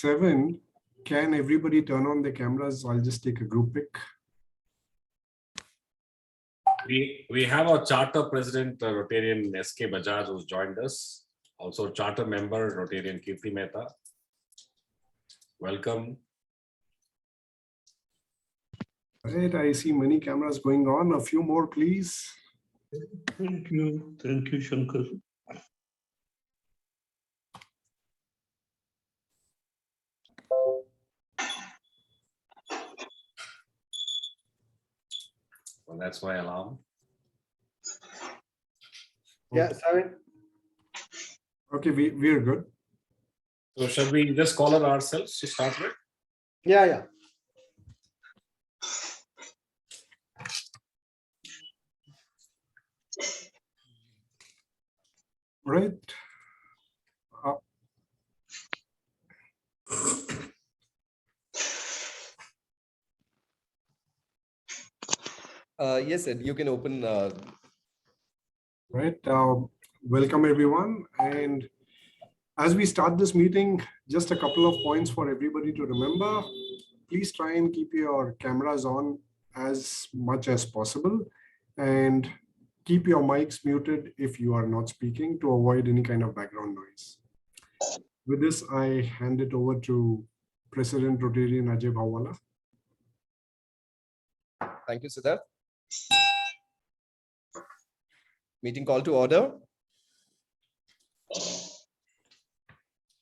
7. Can everybody turn on their cameras? I'll just take a group pic. We have our charter president, Rotarian SK Bajaj, who's joined us. Also charter member, Rotarian Kirti Mehta. Welcome. Right, I see many cameras going on. A few more, please. Thank you, Shankar. Well, that's my alarm. Yeah, 7. Okay, we're good. So shall we just call on ourselves to start with? Yeah. Right. Yes, Ed, you can open. Right. Welcome, everyone. And as we start this meeting, just a couple of points for everybody to remember. Please try and keep your cameras on as much as possible and keep your mics muted if you are not speaking to avoid any kind of background noise. With this, I hand it over to President Rotarian Ajay Bhawala. Thank you, Siddharth. Meeting call to order.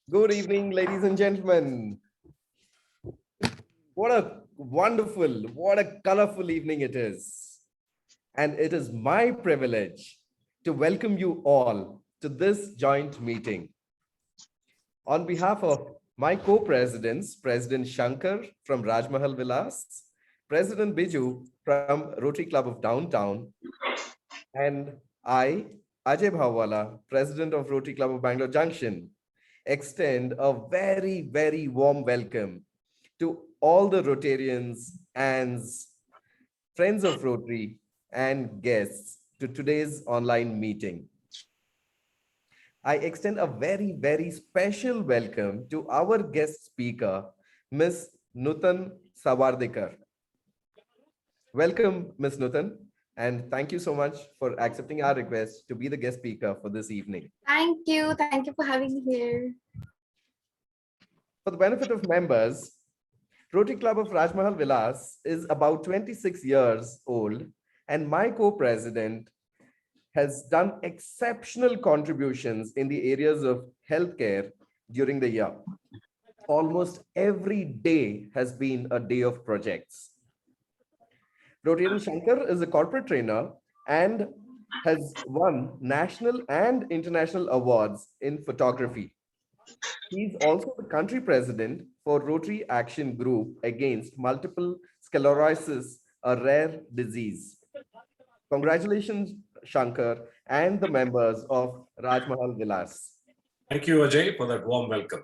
Good evening, ladies and gentlemen. What a wonderful, what a colorful evening it is. And it is my privilege to welcome you all to this joint meeting. On behalf of my co-presidents, President Shankar from Rajmahal Vilas, President Biju from Rotary Club of Downtown, and I, Ajay Bhawala, President of Rotary Club of Bangalore Junction, extend a very, very warm welcome to all the Rotarians and friends of Rotary and guests to today's online meeting. I extend a very, very special welcome to our guest speaker, Ms. Nutan Sawardekar. Welcome, Ms. Nutan, and thank you so much for accepting our request to be the guest speaker for this evening. Thank you for having me here. For the benefit of members, Rotary Club of Rajmahal Vilas is about 26 years old, and my co-president has done exceptional contributions in the areas of healthcare during the year. Almost every day has been a day of projects. Rotarian Shankar is a corporate trainer and has won national and international awards in photography. He's also the country president for Rotary Action Group Against Multiple Sclerosis, a rare disease. Congratulations, Shankar, and the members of Rajmahal Vilas. Thank you, Ajay, for that warm welcome.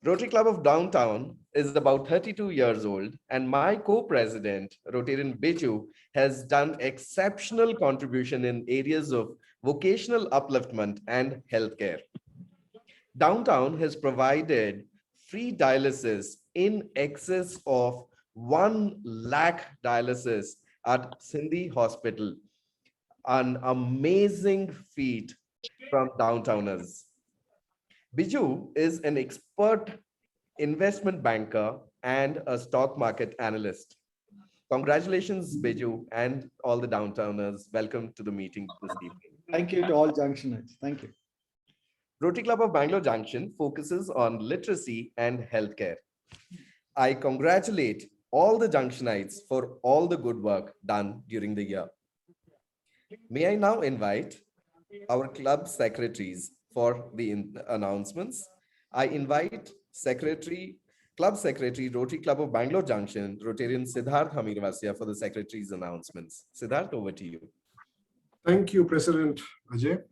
Rotary Club of Downtown is about 32 years old, and my co-president, Rotarian Biju, has done exceptional contribution in areas of vocational upliftment and healthcare. Downtown has provided free dialysis in excess of 1 lakh dialysis at Sindhi Hospital. An amazing feat from downtowners. Biju is an expert investment banker and a stock market analyst. Congratulations, Biju, and all the downtowners. Welcome to the meeting this evening. Thank you to all Junctionites. Thank you. Rotary Club of Bangalore Junction focuses on literacy and healthcare. I congratulate all the Junctionites for all the good work done during the year. May I now invite our club secretaries for the announcements. I invite Club Secretary, Rotary Club of Bangalore Junction, Rotarian Siddharth Hamirvasya for the secretary's announcements. Siddharth, over to you. Thank you, President Ajay.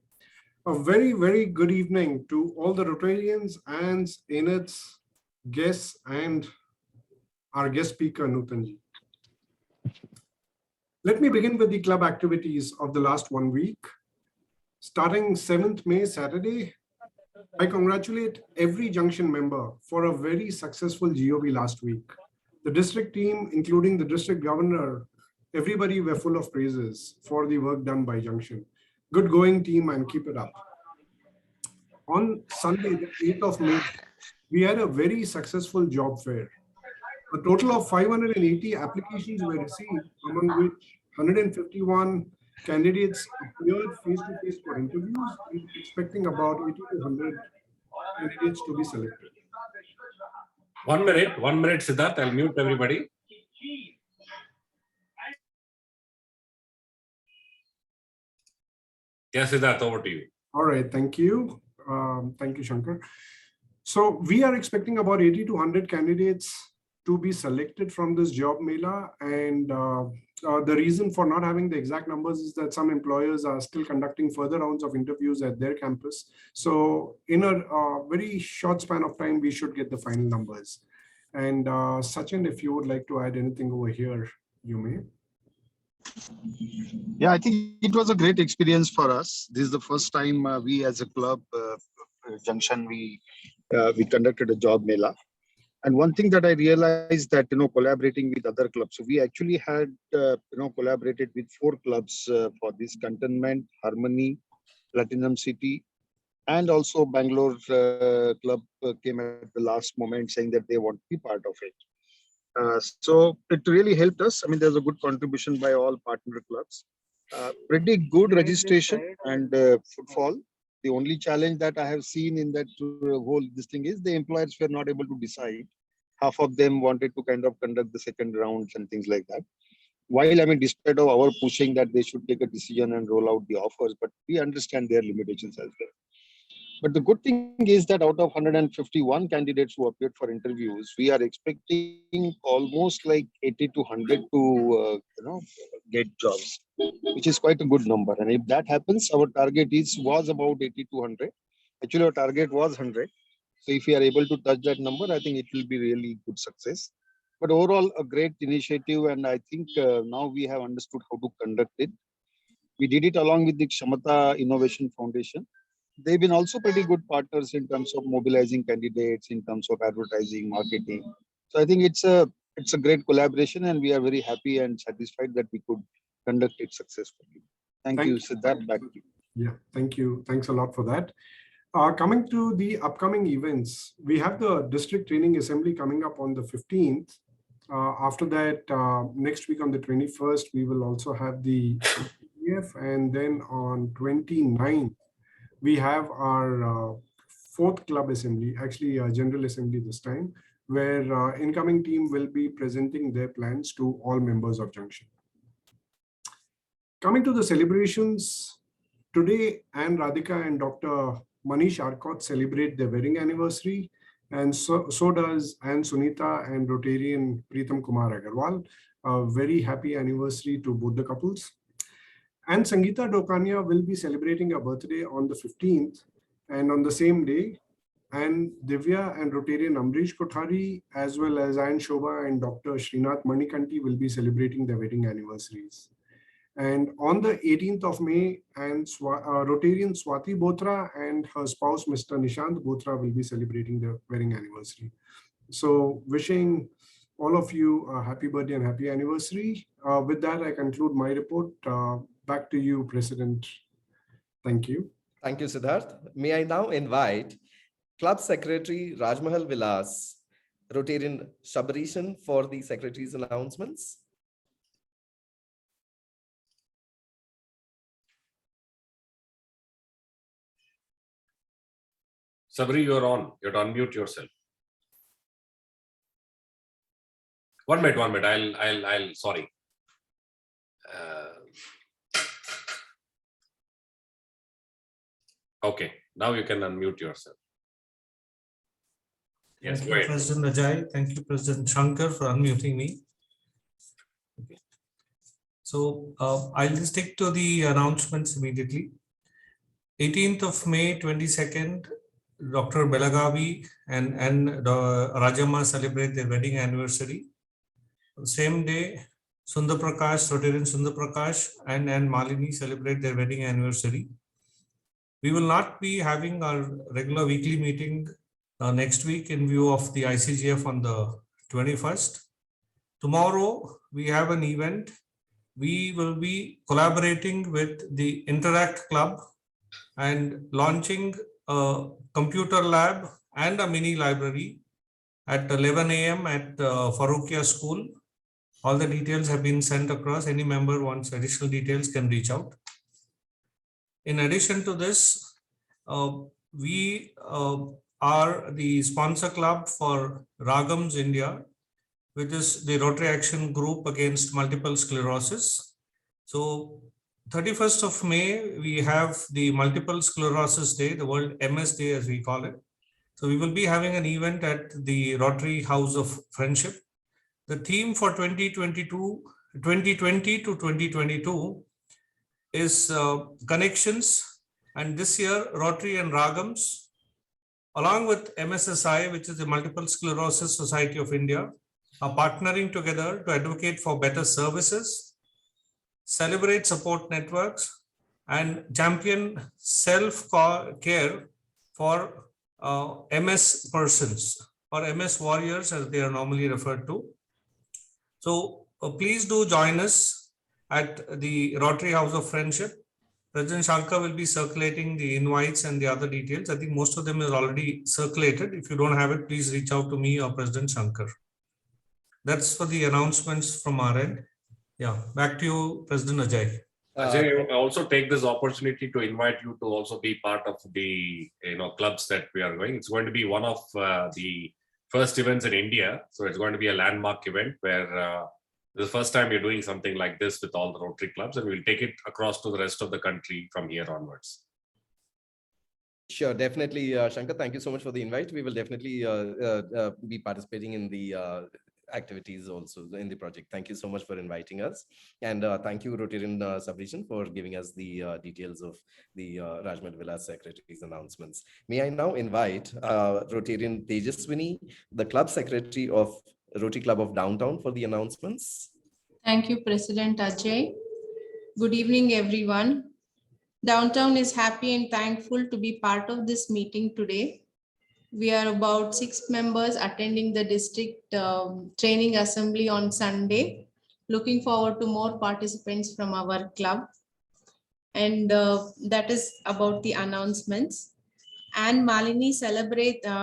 A very, very good evening to all the Rotarians and ANETs, guests, and our guest speaker, Nutanji. Let me begin with the club activities of the last 1 week. Starting 7th May, Saturday, I congratulate every junction member for a very successful GOB last week. The district team, including the district governor, everybody were full of praises for the work done by junction. Good going team and keep it up. On Sunday, the 8th of May, we had a very successful job fair. A total of 580 applications were received, among which 151 candidates appeared face-to-face for interviews, and expecting about 80 to 100 candidates to be selected. 1 minute, Siddharth. I'll mute everybody. Yes, Siddharth, over to you. All right, thank you. Thank you, Shankar. So we are expecting about 80 to 100 candidates to be selected from this job mela. And the reason for not having the exact numbers is that some employers are still conducting further rounds of interviews at their campus. So in a very short span of time, we should get the final numbers. And Sachin, if you would like to add anything over here, you may. Yeah, I think it was a great experience for us. This is the first time we as a club, Junction, we conducted a job mela. And one thing that I realized that, collaborating with other clubs. So we actually had, collaborated with 4 clubs for this: Cantonment, Harmony, Platinum City, and also Bangalore club came at the last moment saying that they want to be part of it. So it really helped us. I mean, there's a good contribution by all partner clubs. Pretty good registration and footfall. The only challenge that I have seen in that whole this thing is the employers were not able to decide. Half of them wanted to kind of conduct the second rounds and things like that. While, I mean, despite of our pushing that they should take a decision and roll out the offers, but we understand their limitations as well. But the good thing is that out of 151 candidates who appeared for interviews, we are expecting almost like 80 to 100 to, get jobs, which is quite a good number. And if that happens, our target was about 80 to 100. Actually, our target was 100. So if we are able to touch that number, I think it will be really good success. But overall, a great initiative. And I think now we have understood how to conduct it. We did it along with the Kshamata Innovation Foundation. They've been also pretty good partners in terms of mobilizing candidates, in terms of advertising, marketing. So I think it's a great collaboration, and we are very happy and satisfied that we could conduct it successfully. Thank you, Siddharth. Back to you. Yeah, thank you. Thanks a lot for that. Coming to the upcoming events, we have the District Training Assembly coming up on the 15th. After that, next week on the 21st, we will also have the EF, and then on 29th, we have our 4th club assembly, actually a general assembly this time, where incoming team will be presenting their plans to all members of Junction. Coming to the celebrations, today Anne Radhika and Dr. Manish Arcot celebrate their wedding anniversary, and so does Anne Sunita and Rotarian Preetham Kumar Agarwal. A very happy anniversary to both the couples. And Sangeeta Dokania will be celebrating her birthday on the 15th, and on the same day, and Divya and Rotarian Amrish Kothari, as well as Anne Shobha and Dr. Srinath Manikanti will be celebrating their wedding anniversaries. And on the 18th of May, and Rotarian Swati Bothra and her spouse, Mr. Nishant Bothra, will be celebrating their wedding anniversary. So wishing all of you a happy birthday and happy anniversary. With that, I conclude my report. Back to you, President. Thank you. Thank you, Siddharth. May I now invite Club Secretary Rajmahal Vilas, Rotarian Shabarishan, for the Secretary's announcements. Sabri, you're on. You have to unmute yourself. One minute. I'll sorry. Okay, now you can unmute yourself. Yes, thank go you, ahead. President Ajay. Thank you, President Shankar, for unmuting me. Okay. So I'll just stick to the announcements immediately. 18th of May, 22nd, Dr. Belagavi and Rajamma celebrate their wedding anniversary. Same day, Sundar Prakash, Rotarian Sundar Prakash and Malini celebrate their wedding anniversary. We will not be having our regular weekly meeting next week in view of the ICGF on the 21st. Tomorrow, we have an event. We will be collaborating with the Interact Club and launching a computer lab and a mini library at 11 a.m. at Faruqia School. All the details have been sent across. Any member wants additional details can reach out. In addition to this, we are the sponsor club for Ragams India, which is the Rotary Action Group against multiple sclerosis. So 31st of May, we have the Multiple Sclerosis Day, the World MS Day as we call it. So we will be having an event at the Rotary House of Friendship. The theme for 2020 to 2022 is connections. And this year, Rotary and Ragams, along with MSSI, which is the Multiple Sclerosis Society of India, are partnering together to advocate for better services, celebrate support networks, and champion self-care for MS persons or MS warriors, as they are normally referred to. So please do join us at the Rotary House of Friendship. President Shankar will be circulating the invites and the other details. I think most of them is already circulated. If you don't have it, please reach out to me or President Shankar. That's for the announcements from our end. Yeah, back to you, President Ajay. Ajay, I also take this opportunity to invite you to also be part of the clubs that we are going. It's going to be one of the first events in India. So it's going to be a landmark event where this is the first time you're doing something like this with all the Rotary clubs, and we'll take it across to the rest of the country from here onwards. Sure, definitely, Shankar. Thank you so much for the invite. We will definitely be participating in the activities also in the project. Thank you so much for inviting us. And thank you, Rotarian Subregion, for giving us the details of the Rajmat Vilas Secretary's announcements. May I now invite Rotarian Tejaswini, the Club Secretary of Rotary Club of Downtown, for the announcements. Thank you, President Ajay. Good evening, everyone. Downtown is happy and thankful to be part of this meeting today. We are about 6 members attending the district training assembly on Sunday. Looking forward to more participants from our club. And that is about the announcements. And Malini,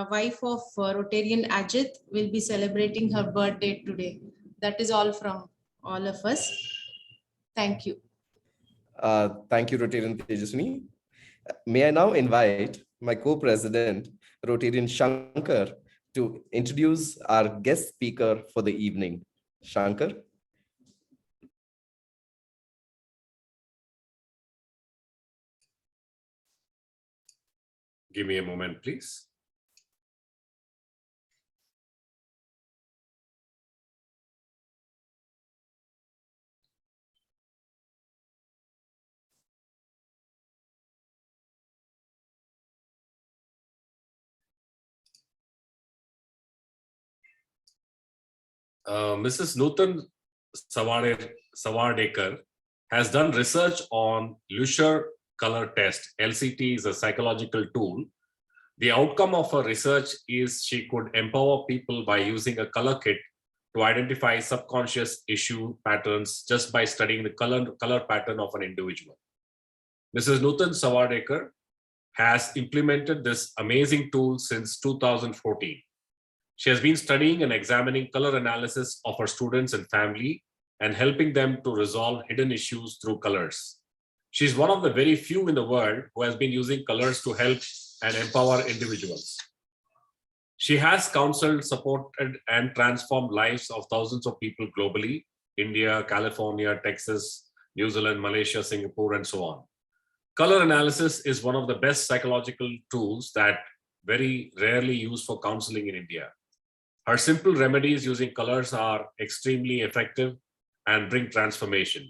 wife of Rotarian Ajit, will be celebrating her birthday today. That is all from all of us. Thank you. Thank you, Rotarian Tejaswini. May I now invite my co-president, Rotarian Shankar, to introduce our guest speaker for the evening. Shankar. Give me a moment, please. Mrs. Nutan Sawardekar has done research on Lusher color test. LCT is a psychological tool. The outcome of her research is she could empower people by using a color kit to identify subconscious issue patterns just by studying the color pattern of an individual. Mrs. Nutan Sawardekar has implemented this amazing tool since 2014. She has been studying and examining color analysis of her students and family and helping them to resolve hidden issues through colors. She's one of the very few in the world who has been using colors to help and empower individuals. She has counseled, supported, and transformed lives of thousands of people globally: India, California, Texas, New Zealand, Malaysia, Singapore, and so on. Color analysis is one of the best psychological tools that very rarely used for counseling in India. Her simple remedies using colors are extremely effective and bring transformation.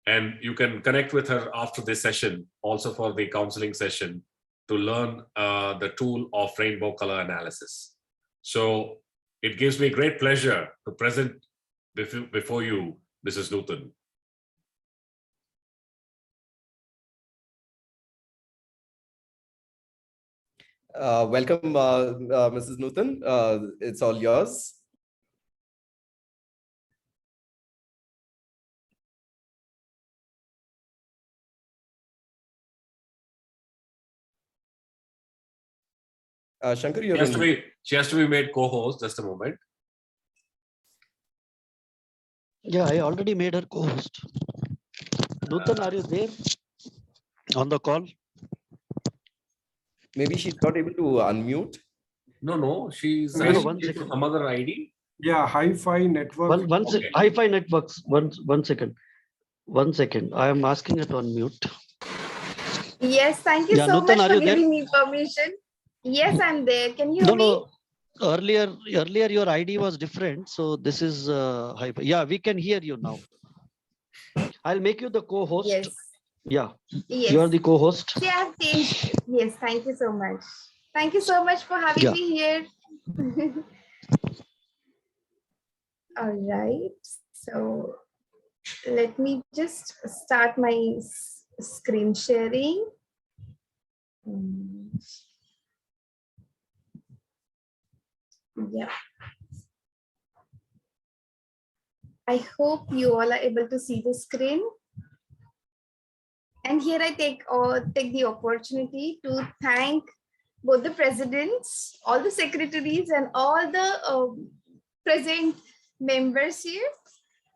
And you can connect with her after this session, also for the counseling session, to learn the tool of rainbow color analysis. So it gives me great pleasure to present before you, Mrs. Nutan. Welcome, Mrs. Nutan. It's all yours. Shankar, you're She has to be made co-host. Just a moment. Yeah, I already made her co-host. Nutan, are you there on the call? Maybe she's not able to unmute. No, she's No, 1 second. some other ID. Yeah, Hi-Fi network. Okay. Hi-Fi networks. One second. 1 second. I am asking it on mute. Yes, thank you Yeah, so Nutan, much are for you there? giving me permission. Yes, I'm there. Can you No, hear me? no. Earlier your ID was different. So this is Hi-Fi. Yeah, we can hear you now. I'll make you the co-host. Yes. Yeah, Yes. you are the co-host. See, I have changed. Yes, thank you so much. Thank you so much for having Yeah. me here. All right. So let me just start my screen sharing. Yeah. I hope you all are able to see the screen. And here I take the opportunity to thank both the presidents, all the secretaries, and all the present members here.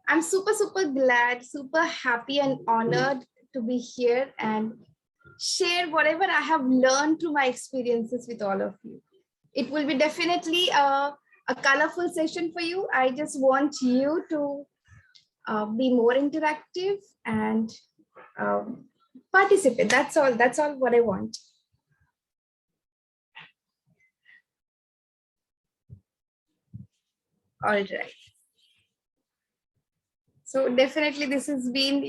I'm super glad, super happy and honored to be here and share whatever I have learned through my experiences with all of you. It will be definitely a colorful session for you. I just want you to be more interactive and participate. That's all what I want. All right. So definitely this has been,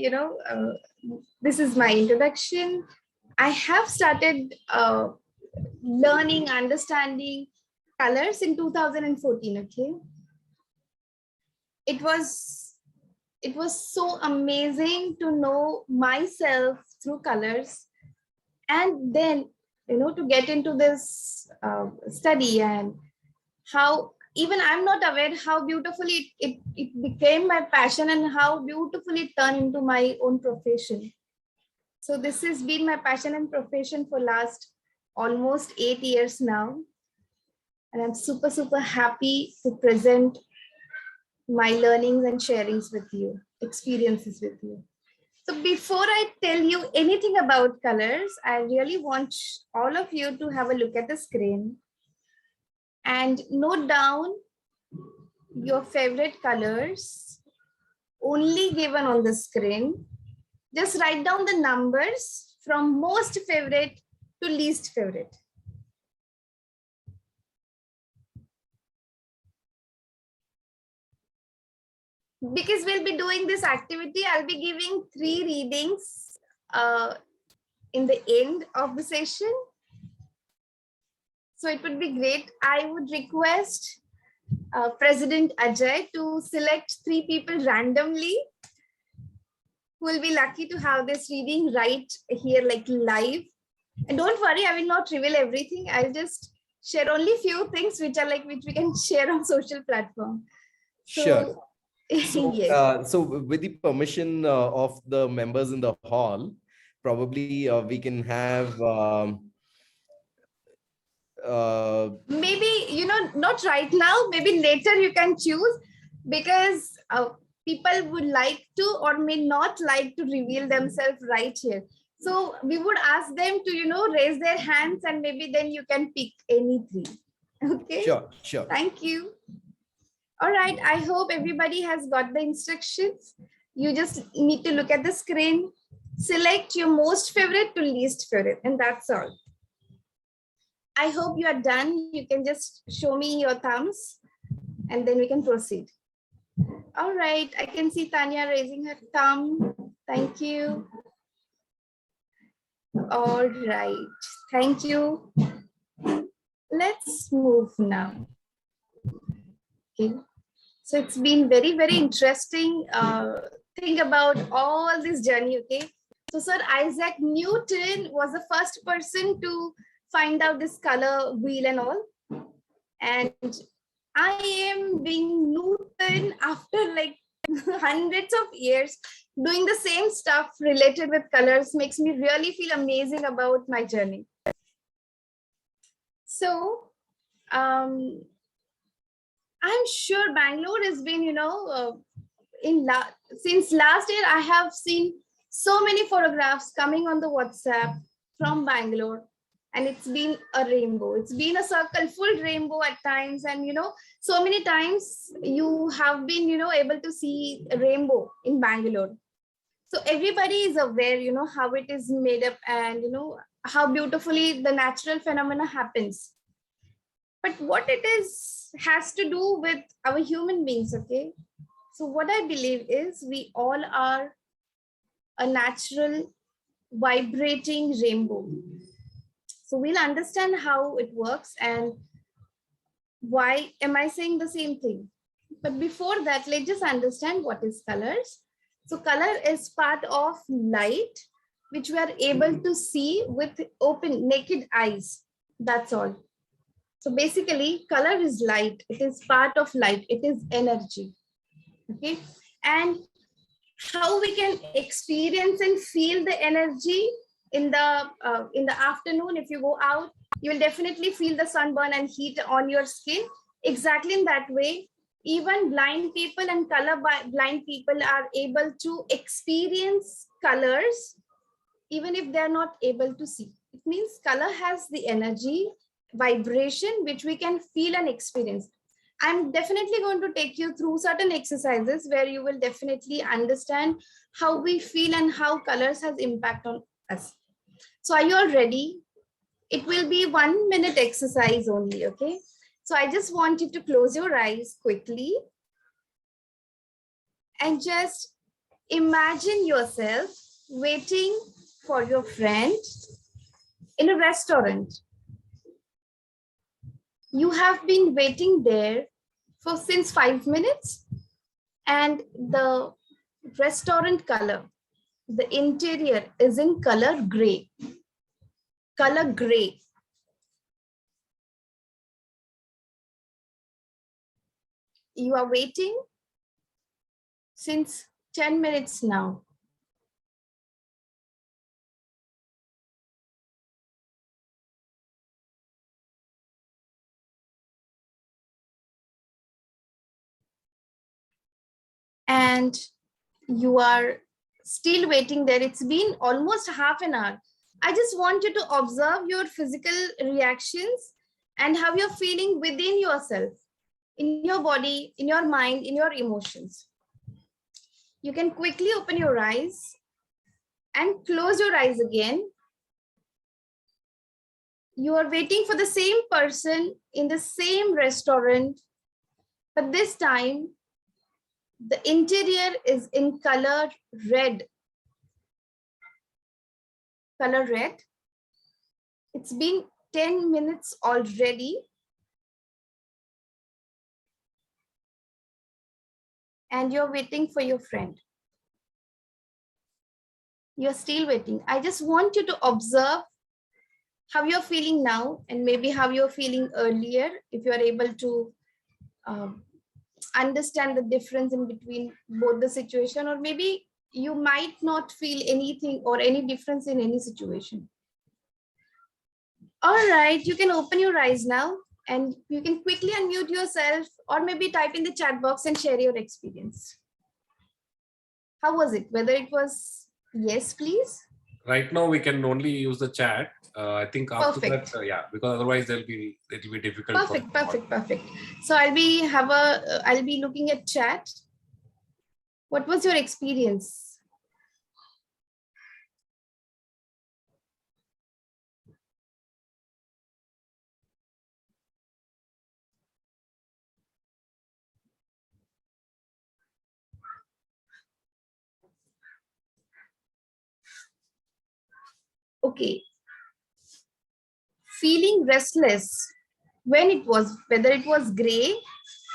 this is my introduction. I have started learning, understanding colors in 2014, okay? It was so amazing to know myself through colors, and then, to get into this study, and how even I'm not aware how beautifully it became my passion and how beautifully it turned into my own profession. So this has been my passion and profession for last almost 8 years now. And I'm super happy to present my learnings and sharings with you, experiences with you. So before I tell you anything about colors, I really want all of you to have a look at the screen and note down your favorite colors only given on the screen. Just write down the numbers from most favorite to least favorite. Because we'll be doing this activity, I'll be giving 3 readings in the end of the session. So it would be great. I would request President Ajay to select 3 people randomly who will be lucky to have this reading right here, like live. And don't worry, I will not reveal everything. I'll just share only few things which we can share on social platform. So, sure. So, yes. so with the permission of the members in the hall, probably we can have maybe, not right now, maybe later you can choose, because people would like to or may not like to reveal themselves right here. So we would ask them to, raise their hands, and maybe then you can pick any 3. Okay. Sure. Thank you. All right. I hope everybody has got the instructions. You just need to look at the screen, select your most favorite to least favorite, and that's all. I hope you are done. You can just show me your thumbs and then we can proceed. All right. I can see Tanya raising her thumb. Thank you. All right. Thank you. Let's move now. Okay. So it's been very interesting. Think about all this journey. Okay. So Sir Isaac Newton was the first person to find out this color wheel and all. And I am being Nutan after like hundreds of years. Doing the same stuff related with colors makes me really feel amazing about my journey. So I'm sure Bangalore has been, since last year, I have seen so many photographs coming on the WhatsApp from Bangalore, and it's been a rainbow. It's been a circle, full rainbow at times. And, so many times you have been, able to see a rainbow in Bangalore. So everybody is aware, how it is made up and, how beautifully the natural phenomena happens. But what it is has to do with our human beings, okay? So what I believe is we all are a natural vibrating rainbow. So we'll understand how it works and why am I saying the same thing. But before that, let's just understand what is colors. So color is part of light, which we are able to see with open naked eyes. That's all. So basically, color is light. It is part of light. It is energy. Okay. And how we can experience and feel the energy in the afternoon, if you go out, you will definitely feel the sunburn and heat on your skin. Exactly in that way, even blind people and blind people are able to experience colors, even if they're not able to see. It means color has the energy, vibration, which we can feel and experience. I'm definitely going to take you through certain exercises where you will definitely understand how we feel and how colors has impact on us. So are you all ready? It will be 1 minute exercise only, okay? So I just want you to close your eyes quickly and just imagine yourself waiting for your friend in a restaurant. You have been waiting there since 5 minutes, and the restaurant color, the interior is in color gray. Color gray. You are waiting since 10 minutes now. And you are still waiting there. It's been almost half an hour. I just want you to observe your physical reactions and how you're feeling within yourself, in your body, in your mind, in your emotions. You can quickly open your eyes and close your eyes again. You are waiting for the same person in the same restaurant, but this time the interior is in color red. Color red. It's been 10 minutes already. And you're waiting for your friend. You're still waiting. I just want you to observe how you're feeling now and maybe how you're feeling earlier, if you're able to understand the difference in between both the situation, or maybe you might not feel anything or any difference in any situation. All right, you can open your eyes now and you can quickly unmute yourself or maybe type in the chat box and share your experience. How was it? Whether it was yes, please. Right now we can only use the chat. I think after Perfect. that, yeah, because otherwise it'll be difficult. Perfect. So I'll be looking at chat. What was your experience? Okay. Feeling restless when whether it was gray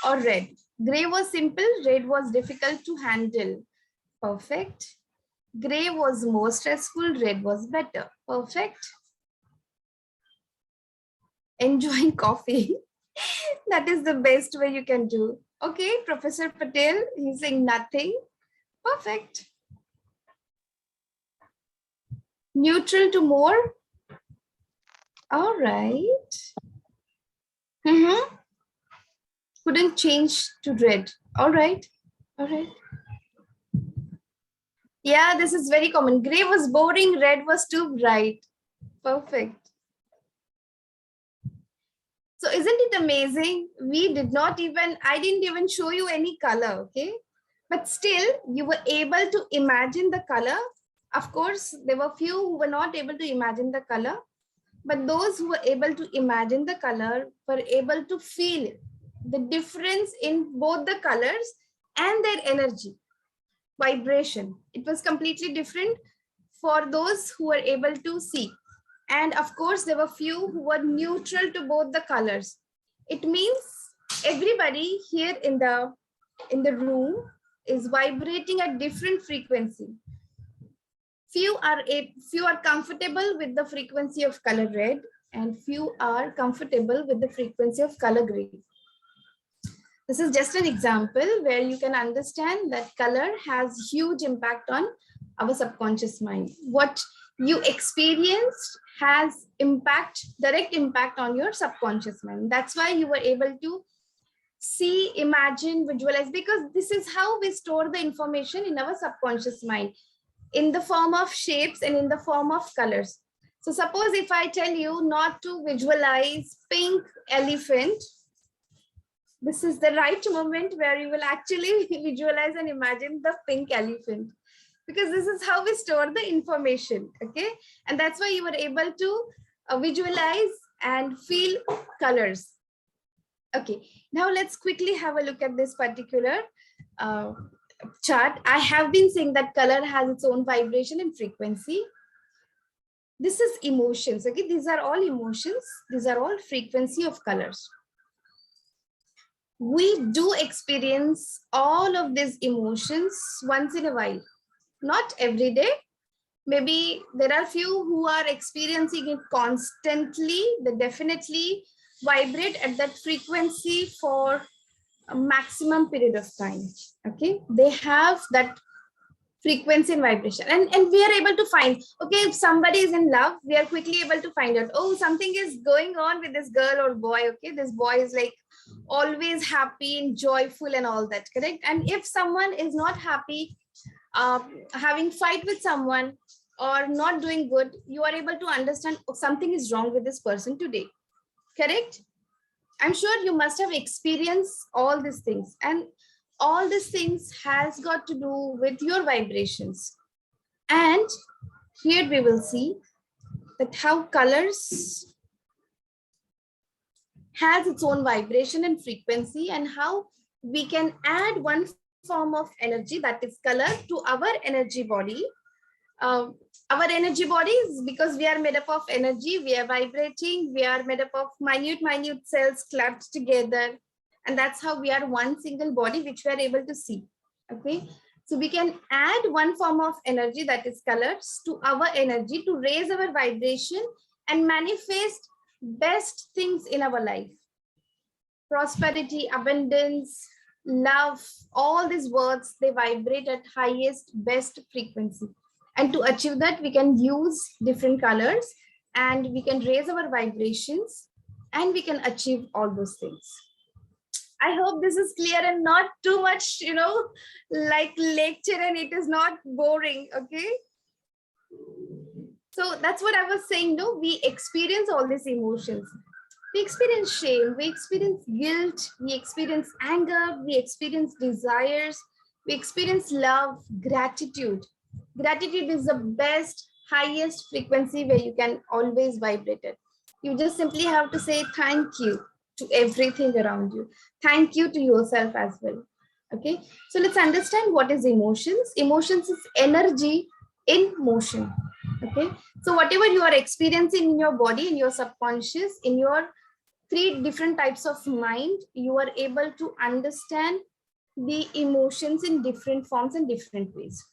or red. Gray was simple, red was difficult to handle. Perfect. Gray was more stressful, red was better. Perfect. enjoying coffee. That is the best way you can do. Okay, Professor Patel, he's saying nothing. Perfect. Neutral to more. All right. Couldn't change to red. All right. All right. Yeah, this is very common. Gray was boring, red was too bright. Perfect. So isn't it amazing? I didn't even show you any color, okay? But still, you were able to imagine the color. Of course, there were few who were not able to imagine the color, but those who were able to imagine the color were able to feel the difference in both the colors and their energy, vibration. It was completely different for those who were able to see. And of course, there were few who were neutral to both the colors. It means everybody here in the room is vibrating at different frequency. Few are comfortable with the frequency of color red, and few are comfortable with the frequency of color gray. This is just an example where you can understand that color has huge impact on our subconscious mind. What you experienced has direct impact on your subconscious mind. That's why you were able to see, imagine, visualize, because this is how we store the information in our subconscious mind, in the form of shapes and in the form of colors. So suppose if I tell you not to visualize pink elephant, this is the right moment where you will actually visualize and imagine the pink elephant, because this is how we store the information, okay? And that's why you were able to visualize and feel colors. Okay, now let's quickly have a look at this particular chart. I have been saying that color has its own vibration and frequency. This is emotions, okay? These are all emotions. These are all frequency of colors. We do experience all of these emotions once in a while, not every day. Maybe there are few who are experiencing it constantly. They definitely vibrate at that frequency for a maximum period of time. Okay, they have that frequency and vibration, and we are able to find, okay, if somebody is in love, we are quickly able to find out, oh, something is going on with this girl or boy. Okay, this boy is like always happy and joyful and all that, correct? And if someone is not happy, having fight with someone or not doing good, you are able to understand, oh, something is wrong with this person today, correct? I'm sure you must have experienced all these things, and all these things has got to do with your vibrations. And here we will see that how colors has its own vibration and frequency, and how we can add one form of energy, that is color, to our energy body. Our energy body is, because we are made up of energy, we are vibrating, we are made up of minute cells clapped together, and that's how we are one single body, which we are able to see. Okay, so we can add one form of energy, that is colors, to our energy to raise our vibration and manifest best things in our life. Prosperity, abundance, love, all these words, they vibrate at highest best frequency. And to achieve that, we can use different colors, and we can raise our vibrations, and we can achieve all those things. I hope this is clear and not too much, like lecture, and it is not boring, okay? So that's what I was saying, no? We experience all these emotions. We experience shame, we experience guilt, we experience anger, we experience desires, we experience love, gratitude. Gratitude is the best, highest frequency where you can always vibrate it. You just simply have to say thank you to everything around you. Thank you to yourself as well. Okay, so let's understand what is emotions. Emotions is energy in motion. Okay, so whatever you are experiencing in your body, in your subconscious, in your 3 different types of mind, you are able to understand the emotions in different forms and different ways.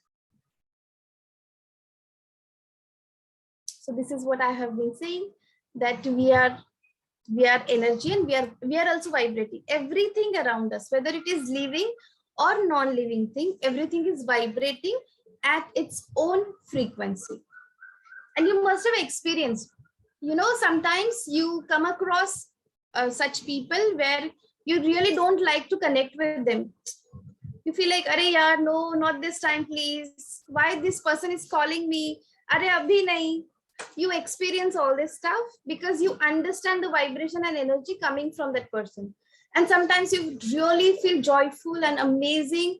So this is what I have been saying, that we are We are energy, and we are also vibrating. Everything around us, whether it is living or non-living thing, everything is vibrating at its own frequency. And you must have experienced, sometimes you come across such people where you really don't like to connect with them. You feel like, "Arey yaar, no, not this time, please. Why this person is calling me? Arey abhi nahi." You experience all this stuff because you understand the vibration and energy coming from that person. And sometimes you really feel joyful and amazing.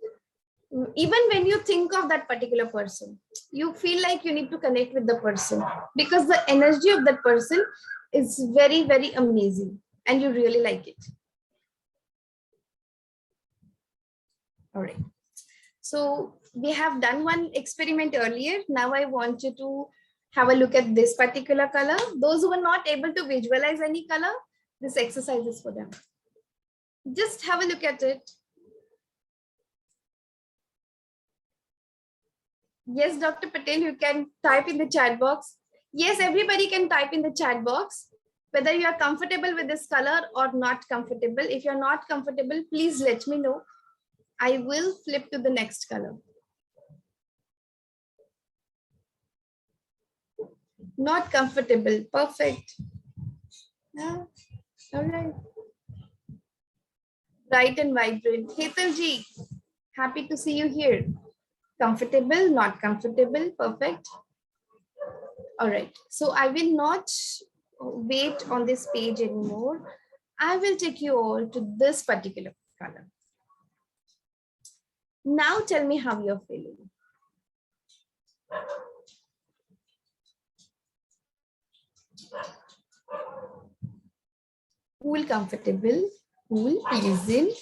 Even when you think of that particular person, you feel like you need to connect with the person because the energy of that person is very, very amazing and you really like it. All right. So we have done one experiment earlier. Now I want you to have a look at this particular color. Those who are not able to visualize any color, this exercise is for them. Just have a look at it. Yes, Dr. Patel, you can type in the chat box. Yes, everybody can type in the chat box, whether you are comfortable with this color or not comfortable. If you're not comfortable, please let me know. I will flip to the next color. Not comfortable. Perfect. Yeah. All right. Bright and vibrant. Hetalji, happy to see you here. Comfortable, not comfortable. Perfect. All right. So I will not wait on this page anymore. I will take you all to this particular color. Now tell me how you're feeling. Cool, comfortable, cool, pleasant.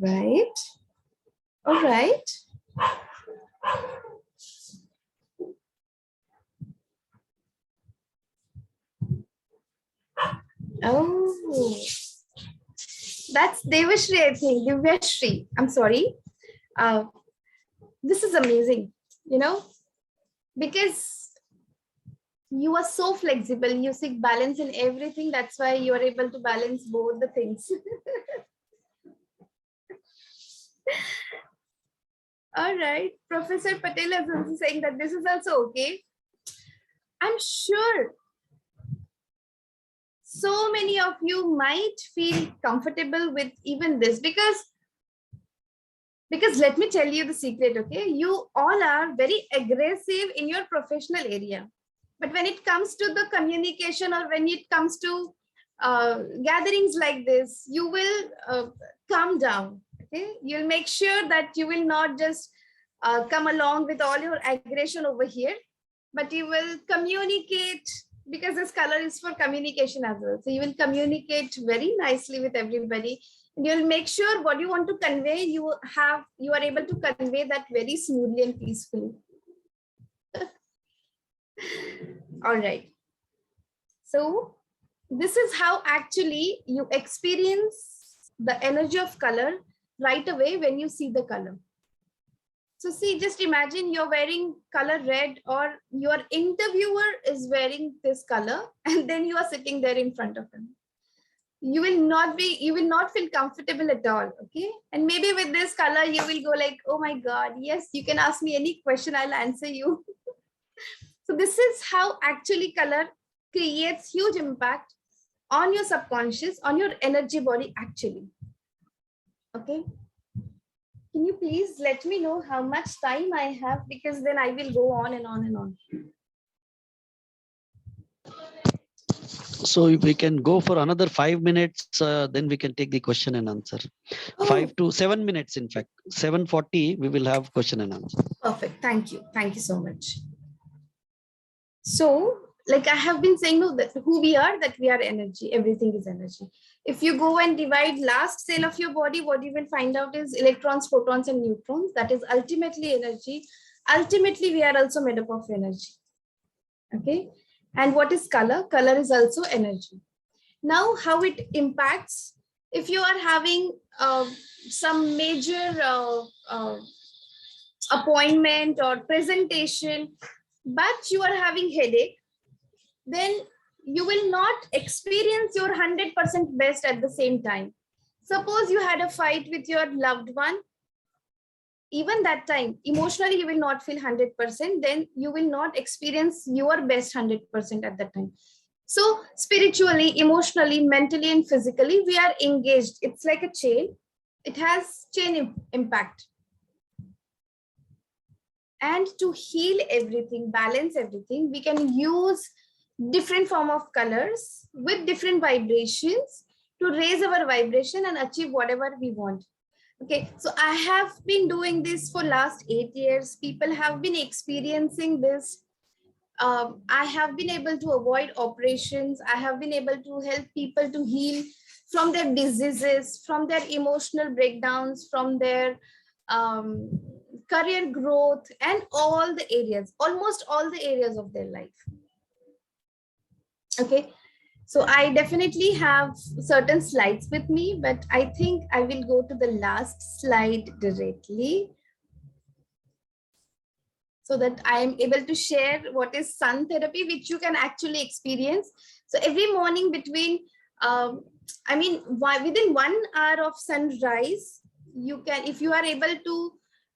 Right. All right. Oh, that's Devashri, I think. Divyashri. I'm sorry. This is amazing, because you are so flexible. You seek balance in everything. That's why you are able to balance both the things. All right. Professor Patel is also saying that this is also okay. I'm sure so many of you might feel comfortable with even this because let me tell you the secret, okay? You all are very aggressive in your professional area. But when it comes to the communication or when it comes to gatherings like this, you will calm down, okay? You'll make sure that you will not just come along with all your aggression over here, but you will communicate, because this color is for communication as well. So you will communicate very nicely with everybody. You'll make sure what you want to convey, you are able to convey that very smoothly and peacefully. All right. So this is how actually you experience the energy of color right away when you see the color. So see, just imagine you're wearing color red or your interviewer is wearing this color and then you are sitting there in front of him. You will not feel comfortable at all, okay? And maybe with this color, you will go like, oh my God, yes, you can ask me any question, I'll answer you. So this is how actually color creates huge impact on your subconscious, on your energy body actually, okay? Can you please let me know how much time I have, because then I will go on and on and on. So if we can go for another 5 minutes, then we can take the question and answer. Oh. 5 to 7 minutes, in fact. 7:40, we will have question and answer. Perfect. Thank you. Thank you so much. So, like I have been saying, no, that who we are, that we are energy. Everything is energy. If you go and divide last cell of your body, what you will find out is electrons, protons, and neutrons. That is ultimately energy. Ultimately, we are also made up of energy. Okay. And what is color? Color is also energy. Now, how it impacts, if you are having some major appointment or presentation, but you are having headache, then you will not experience your 100% best at the same time. Suppose you had a fight with your loved one. Even that time, emotionally, you will not feel 100%. Then you will not experience your best 100% at that time. So spiritually, emotionally, mentally, and physically, we are engaged. It's like a chain. It has chain impact. And to heal everything, balance everything, we can use different form of colors with different vibrations to raise our vibration and achieve whatever we want. Okay, so I have been doing this for last 8 years. People have been experiencing this. I have been able to avoid operations. I have been able to help people to heal from their diseases, from their emotional breakdowns, from their career growth, and all the areas, almost all the areas of their life. Okay, so I definitely have certain slides with me, but I think I will go to the last slide directly so that I am able to share what is sun therapy, which you can actually experience. So every morning between, within 1 hour of sunrise, you can, if you are able to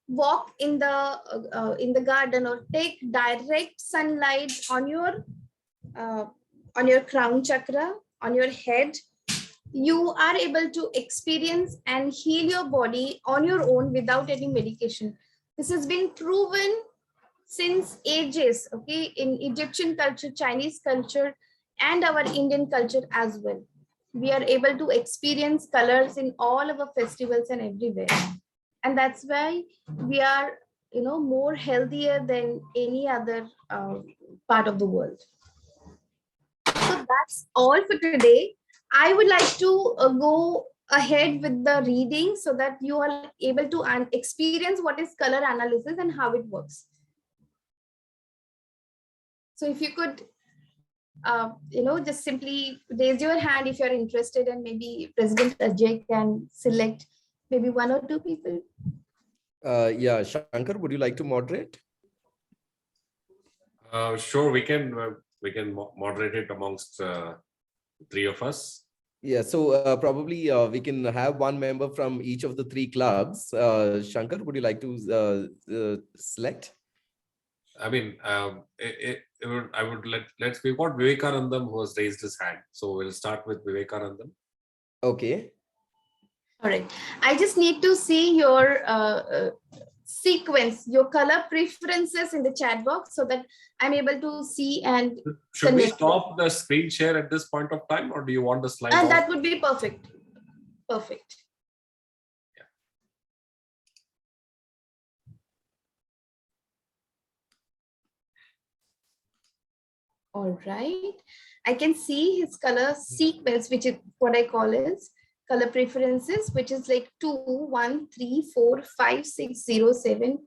walk in the garden or take direct sunlight on your crown chakra, on your head, you are able to experience and heal your body on your own without any medication. This has been proven since ages, okay, in Egyptian culture, Chinese culture, and our Indian culture as well. We are able to experience colors in all our festivals and everywhere. And that's why we are, more healthier than any other part of the world. So that's all for today. I would like to go ahead with the reading so that you are able to experience what is color analysis and how it works. So if you could, just simply raise your hand if you're interested, and maybe President Ajay can select maybe 1 or 2 people. Yeah, Shankar, would you like to moderate? Sure, we can moderate it amongst 3 of us. Yeah, so probably we can have 1 member from each of the 3 clubs. Shankar, would you like to select? I mean, we've got Vivekanandam who has raised his hand. So we'll start with Vivekanandam. Okay. All right. I just need to see your sequence, your color preferences in the chat box so that I'm able to see and should we stop the screen share at this point of time, or do you want the slide? And that would be perfect. Perfect. Yeah. All right. I can see his color sequence, which is what I call is color preferences, which is like 2, 1, 3, 4, 5, 6, 0, 7.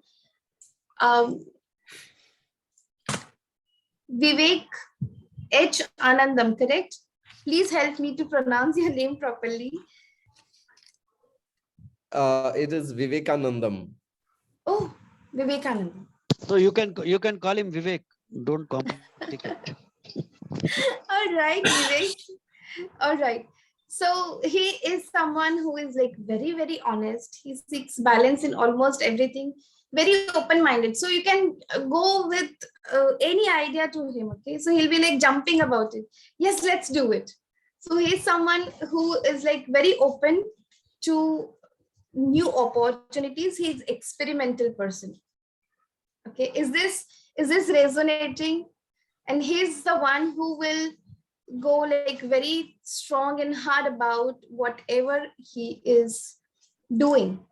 Vivek H. Anandam, correct? Please help me to pronounce your name properly. It is Vivekanandam. Oh, Vivekanandam. So you can call him Vivek. Don't complicate. All right, Vivek. All right. So he is someone who is like very, very honest. He seeks balance in almost everything. Very open-minded. So you can go with any idea to him. Okay. So he'll be like jumping about it. Yes, let's do it. So he's someone who is like very open to new opportunities. He's experimental person. Okay. Is this resonating? And he's the one who will go like very strong and hard about whatever he is doing.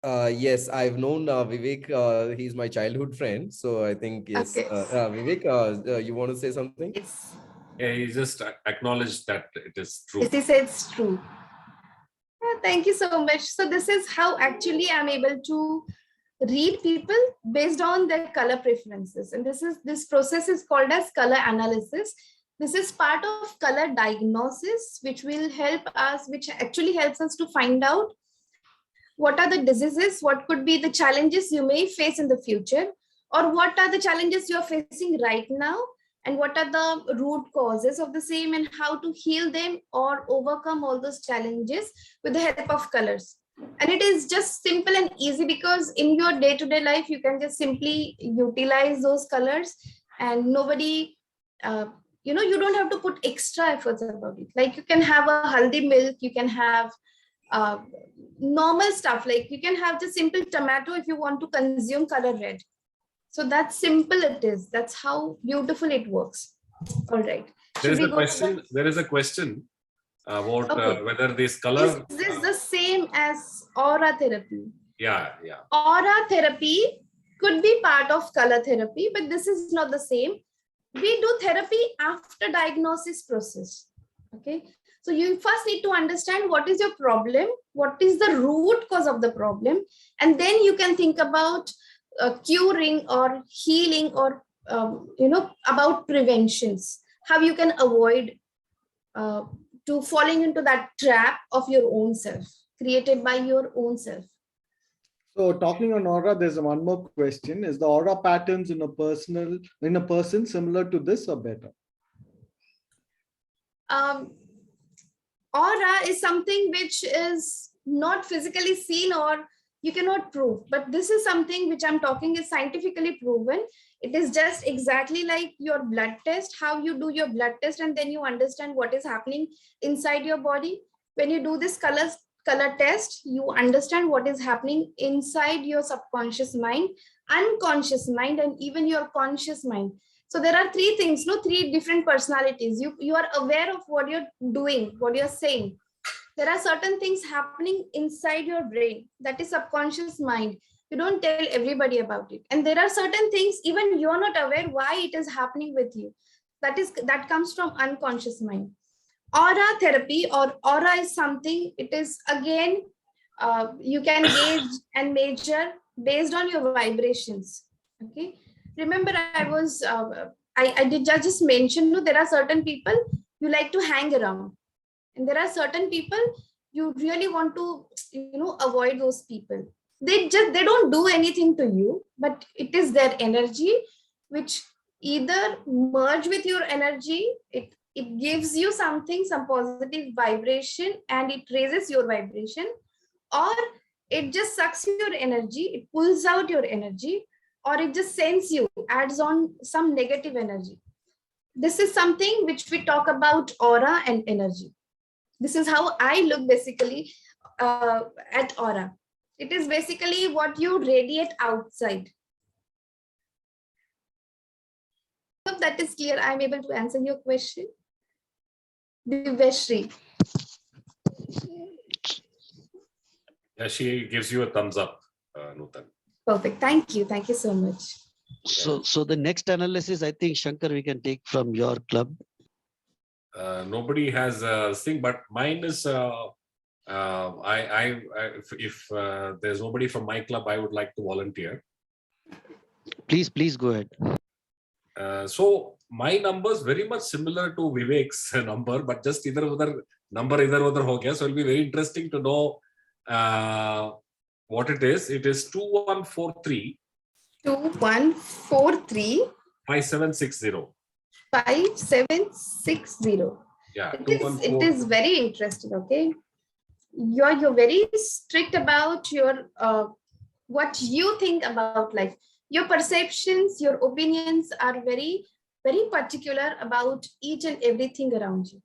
Yes, I've known Vivek. He's my childhood friend. So I think, yes. Okay. Vivek, you want to say something? Yes. Yeah, he just acknowledged that it is true. Yes, he said it's true. Yeah, thank you so much. So this is how actually I'm able to read people based on their color preferences. And this process is called as color analysis. This is part of color diagnosis, which will help us, which actually helps us to find out what are the diseases, what could be the challenges you may face in the future, or what are the challenges you're facing right now, and what are the root causes of the same and how to heal them or overcome all those challenges with the help of colors. And it is just simple and easy because in your day-to-day life, you can just simply utilize those colors and nobody, you don't have to put extra efforts about it. Like you can have a haldi milk, you can have normal stuff, like you can have just simple tomato if you want to consume color red. So that's simple it is. That's how beautiful it works. All right. There Should is we a go to question. the- There is a question about Okay. whether this color. Is this the same as aura therapy? Yeah. Aura therapy could be part of color therapy, but this is not the same. We do therapy after diagnosis process. Okay. So you first need to understand what is your problem, what is the root cause of the problem, and then you can think about curing or healing or about preventions, how you can avoid to falling into that trap of your own self, created by your own self. So talking on aura, there's one more question. Is the aura patterns in a person similar to this or better? Aura is something which is not physically seen or you cannot prove, but this is something which I'm talking is scientifically proven. It is just exactly like your blood test, how you do your blood test and then you understand what is happening inside your body. When you do this color test, you understand what is happening inside your subconscious mind, unconscious mind, and even your conscious mind. So there are three things, three different personalities. You are aware of what you're doing, what you're saying. There are certain things happening inside your brain, that is subconscious mind. You don't tell everybody about it. And there are certain things even you're not aware why it is happening with you. That comes from unconscious mind. Aura therapy or aura is something, it is again, you can gauge and measure based on your vibrations. Okay. Remember, I did just mention, there are certain people you like to hang around. And there are certain people you really want to, avoid those people. They don't do anything to you, but it is their energy which either merge with your energy. It gives you something, some positive vibration, and it raises your vibration, or it just sucks your energy, it pulls out your energy, or it just sends you, adds on some negative energy. This is something which we talk about aura and energy. This is how I look basically at aura. It is basically what you radiate outside. I hope that is clear. I'm able to answer your question. Diveshri. Yeah, she gives you a thumbs up, Nutan. Perfect. Thank you. Thank you so much. So the next analysis, I think, Shankar, we can take from your club. Nobody has a thing, but mine is. If there's nobody from my club, I would like to volunteer. Please go ahead. So my numbers very much similar to Vivek's number, but just either number ho gaya. So it'll be very interesting to know what it is. It is 2143. 2143. 5760. 5760. Yeah. It is very interesting. Okay. You're very strict about your what you think about life. Your perceptions, your opinions are very, very particular about each and everything around you.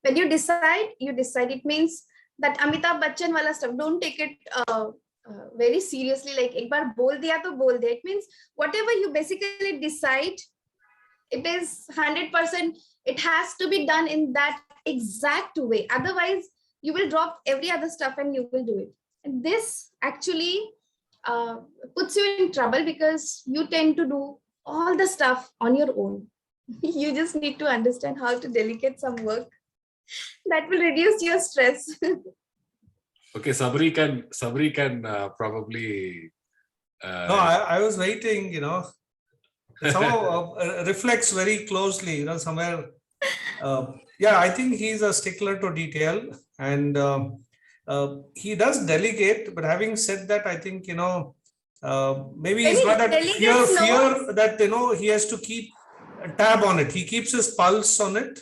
When you decide. It means that Amitabh Bachchan wala stuff, don't take it very seriously. Like ek baar bol diya to bol diya. It means whatever you basically decide, it is 100%. It has to be done in that exact way. Otherwise, you will drop every other stuff and you will do it. And this actually puts you in trouble because you tend to do all the stuff on your own. You just need to understand how to delegate some work. That will reduce your stress. Okay, Sabri can probably. No, I was waiting, somehow reflects very closely, somewhere. Yeah, I think he's a stickler to detail, and he does delegate. But having said that, I think maybe he's got that fear that he has to keep tab on it. He keeps his pulse on it,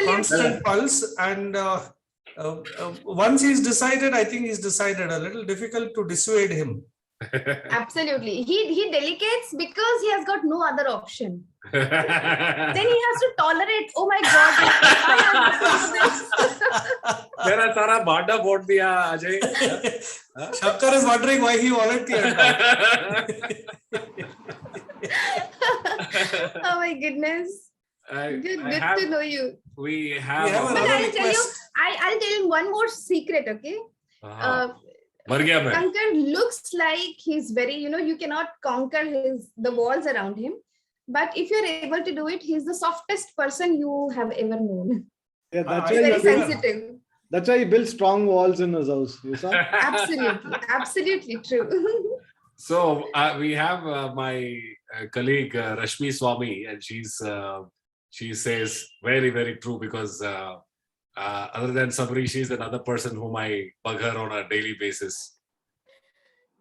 constant pulse. And once he's decided, I think he's decided. A little difficult to dissuade him. Absolutely. He delegates because he has got no other option. Then he has to tolerate, oh my God, why I have to do this? मेरा सारा भांडा फोड़ दिया Ajay. Shankar is wondering why he volunteered. Oh my goodness. Good to know you. We have But another I'll tell you, request. I'll tell you one more secret, okay? मर गया मैं. Shankar looks like he's very, you cannot conquer the walls around him. But if you're able to do it, he's the softest person you have ever known. Yeah, that's He's why very he built- sensitive. That's why he built strong walls in his house. You saw? Absolutely, absolutely true. So we have my colleague Rashmi Swami, and she says very, very true, because other than Sabri, she's another person whom I bug her on a daily basis.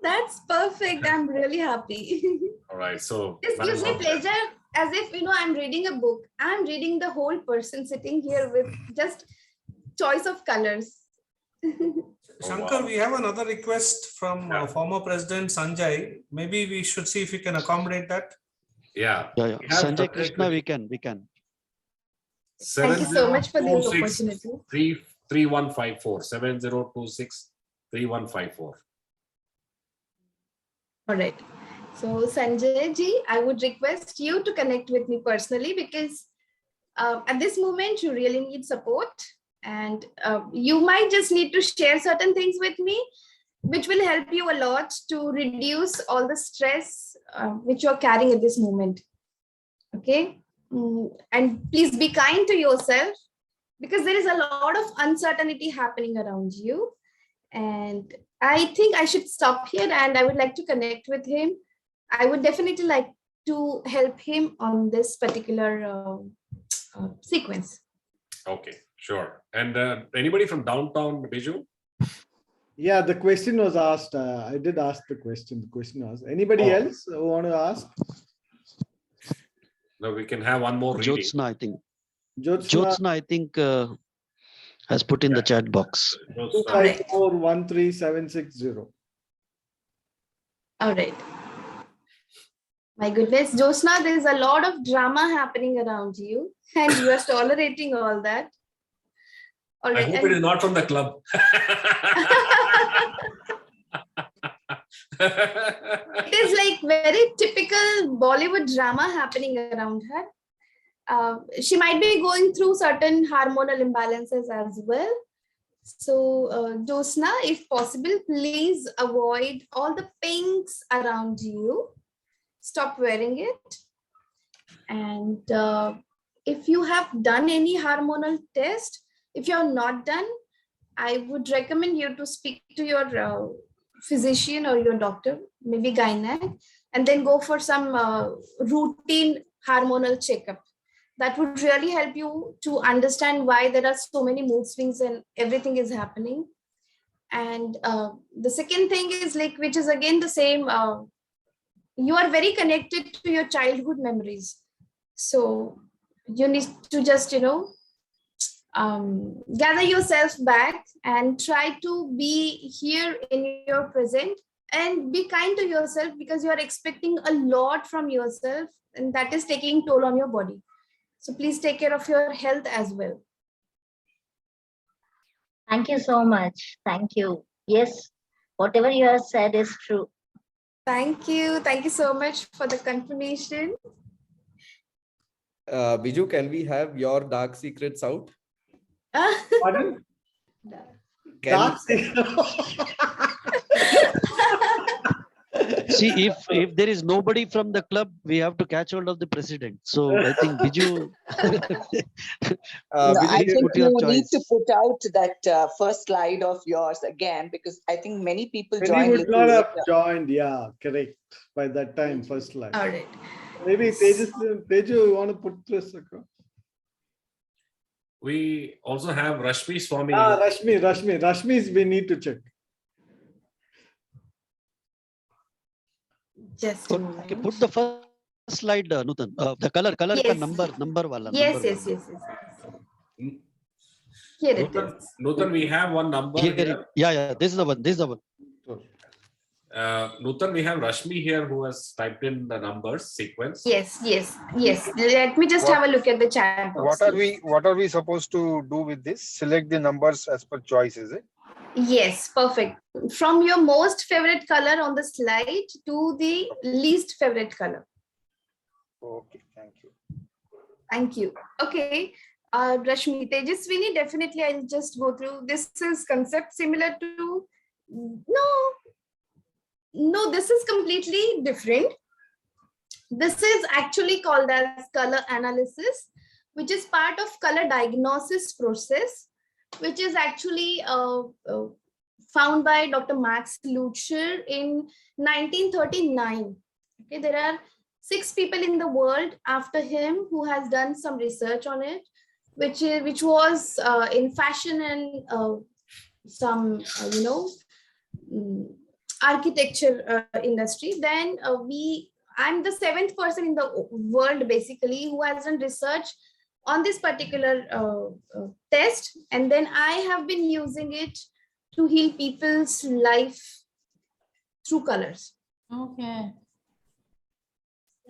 That's perfect. I'm really happy. All right, so This gives me pleasure, as if I'm reading a book. I'm reading the whole person sitting here with just choice of colors. Shankar, wow. we have another request from former President Sanjay. Maybe we should see if we can accommodate that. Yeah. Yeah. We have Sanjay Krishna, we can. Thank you so much for this opportunity. 3154 7026 3154. All right. So Sanjay ji, I would request you to connect with me personally, because at this moment you really need support, and you might just need to share certain things with me, which will help you a lot to reduce all the stress which you're carrying at this moment. Okay. And please be kind to yourself, because there is a lot of uncertainty happening around you. And I think I should stop here, and I would like to connect with him. I would definitely like to help him on this particular sequence. Okay, sure. And anybody from downtown, Biju? Yeah, the question was asked. I did ask the question. The question was, anybody else who want to ask? No, we can have one more reading. Jyotsna, I think. Jyotsna, I think, has put in the chat box. 254-13760. All right. My goodness, Jyotsna, there's a lot of drama happening around you, and you are tolerating all that. All I right. hope it is not from the club. It is like very typical Bollywood drama happening around her. She might be going through certain hormonal imbalances as well. So, Jyotsna, if possible, please avoid all the pinks around you. Stop wearing it. And if you have done any hormonal test, if you're not done, I would recommend you to speak to your physician or your doctor, maybe gynec, and then go for some routine hormonal checkup. That would really help you to understand why there are so many mood swings and everything is happening. And the second thing is which is again the same, you are very connected to your childhood memories. So you need to just, gather yourself back and try to be here in your present, and be kind to yourself, because you are expecting a lot from yourself, and that is taking toll on your body. So please take care of your health as well. Thank you so much. Thank you. Yes, whatever you have said is true. Thank you. Thank you so much for the confirmation. Biju, can we have your dark secrets out? Pardon? Can, See, if there is nobody from the club, we have to catch hold of the president. So I think Biju, No, I think put your you need choice. to put out that first slide of yours again, because I think many people Many joined. would little not have later. joined. Yeah, correct. By that time, first slide. All right. Maybe Teju, you want to put this across? We also have Rashmi Swami. Rashmi's we need to check. Just a moment. Put the first slide, Nutan. The color ka Yes. number wala. Yes, number yes, wala. yes, yes. Here it is. Nutan, we have one number Here, here. yeah, this is the one. This is the one. Nutan, we have Rashmi here who has typed in the numbers sequence. Yes, yes, yes. Let me just have a look at the chat box. What are we supposed to do with this? Select the numbers as per choice, is it? Yes, perfect. From your most favorite color on the slide to the least favorite color. Okay, thank you. Thank you. Okay. Rashmi, Tejaswini, definitely I'll just go through. This is concept similar to, no, this is completely different. This is actually called as color analysis, which is part of color diagnosis process, which is actually found by Dr. Max Lütscher in 1939. Okay, there are 6 people in the world after him who has done some research on it, which was in fashion and some architecture industry. Then I'm the 7th person in the world basically who has done research on this particular test, and then I have been using it to heal people's life through colors. Okay.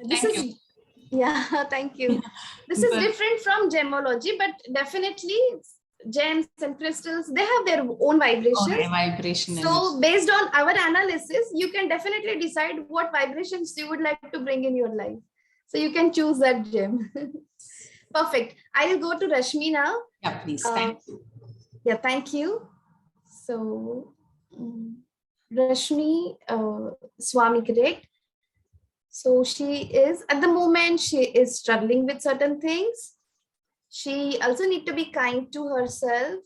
This is yeah, thank you. This is different from gemology, but definitely gems and crystals, they have their own vibrations. So based on our analysis, you can definitely decide what vibrations you would like to bring in your life. So you can choose that gem. Perfect. I will go to Rashmi now. Yeah, please. Thank you. Yeah, thank you. So Rashmi Swami, correct? So she is, at the moment, she is struggling with certain things. She also need to be kind to herself.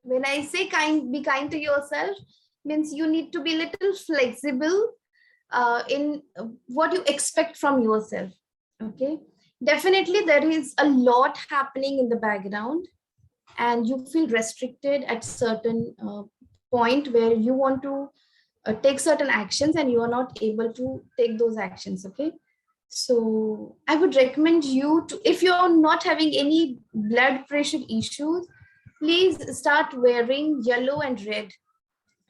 When I say be kind to yourself, means you need to be a little flexible in what you expect from yourself. Okay. Definitely there is a lot happening in the background and you feel restricted at certain point where you want to take certain actions and you are not able to take those actions. Okay. So I would recommend you to, if you're not having any blood pressure issues, please start wearing yellow and red.